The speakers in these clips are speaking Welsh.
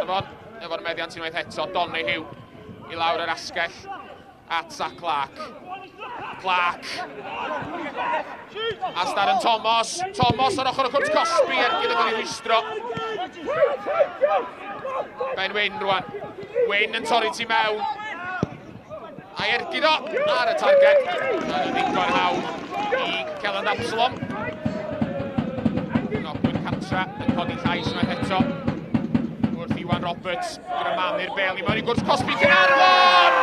Caernarfon, efo'r meddiant unwaith eto, Donahue I lawr yr asgell at Zach Clark. Asdar yn Thomas ar ochr y cwrt Cosby gyda cael ei rwystro. Ben Wyn rwan. Wyn yn torri ti mewn. A ergyd o ar y targed. Yn y ddigon hawdd I Celyn Absalom. Nogwyn Cantra yn codi llais unwaith eto. Wrth Iwan Roberts. Grymanu'r bel I mewn I gwrs Cosby Caernarfon!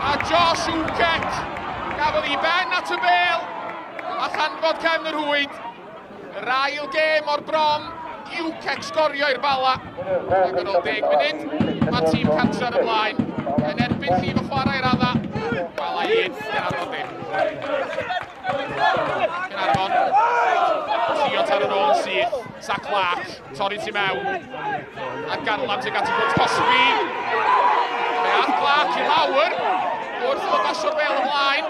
A Josh Wket gafodd I ben at y bel a chanfod cefn yr hwyd. Yr ail gêm o'r bron Wket sgorio i'r Bala. Ac yn ôl 10 munud mae tîm Cantra ar ymlaen. Yn erbyn llif y chwarae radda. Bala 1, Caernarfon 0. Caernarfon trio tar yn ôl yn syth. Zach Clark, torri ti mewn. A ganlam tuag at y gwrdd Cosby. Mae Zach Clark I lawr. Wrth o basio'r bel ymlaen.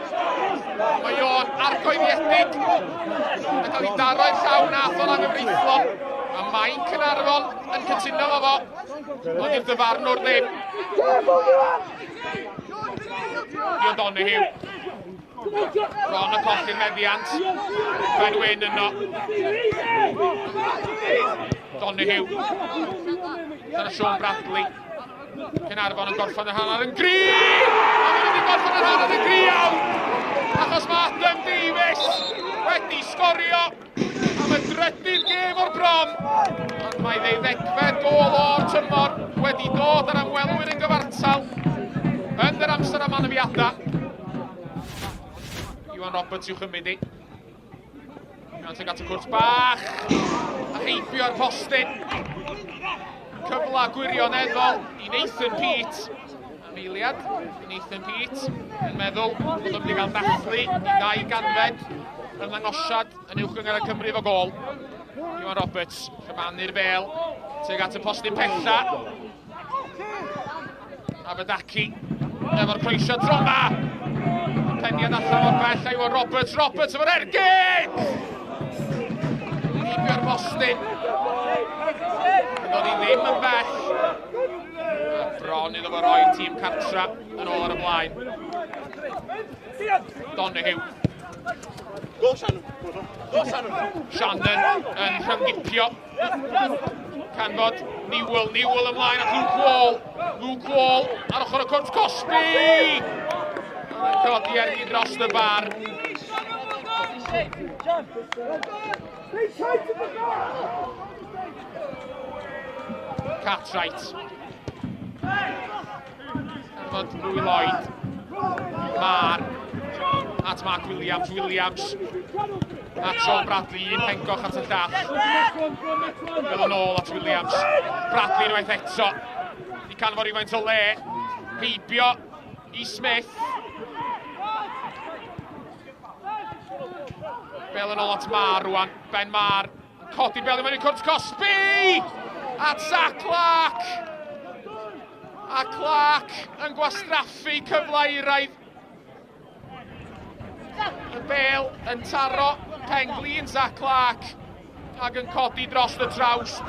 Mae o'n argoeddiedig. Yn cael ei daro i'r llawn nath o'n anghyfreithlon. A mae'n Caernarfon yn cytuno fo fo. Ond i'r dyfarnwr ddim. Dion Donahue. Ron y colli'r meddiant. Ben Wyn yno. Donahue. Dyna Sean Bradley. Caernarfon yn gorffan yr hanner yn gryf! A maen nhw wedi gorffan yr hanner yn gryf iawn! Achos mae Adam Davies wedi sgorio am y drydydd gêm o'r bron. Ond mae 12fed gôl o'r tymor wedi dod ar ymwelwyr yn gyfartal yn yr amser am anafiadau. Iwan Roberts i'w chymryd I. Iwan tuag at y cwrt bach. A heibio'r postyn. Cyfla gwirioneddol I Nathan Pete. Ameiliad I Nathan Pete yn meddwl bod yn mynd I gael dathlu I 2 ganfed yn ddangosiad yn uwch yng Cymru fo gol. Iwan Roberts, chymanu'r bel, tuag at y postyn pella. Aberdaki, efo'r croesio droma. Peniad allan o'r bell a Iwan Roberts efo'r ergyd! Heibio'r postyn. Doedd I ddim yn bell. A bron iddo fo roi'r tîm Cartra yn ôl ar y blaen. Donahue. Shannon yn rhyngipio. Canfod Newell ymlaen at Luke Wall ar ochr y cwrt Cosby. Yn codi ergyd dros y bar. Cartwright. Canfod Louis Lloyd. At Mark Williams. At Sean Bradley, un pengoch at y llall. Fel yn ôl at Williams. Bradley unwaith eto. I canfod rhywfaint o le. Heibio I Smith. Bel yn ôl at Mar rwan. Ben Mar. Codi bel I mewn I cwrt Cosby! At Zach Clark. A Clark yn gwastraffu cyfle I raidd. Y bel yn taro Penglin Zach Clark ac yn codi dros y trawst.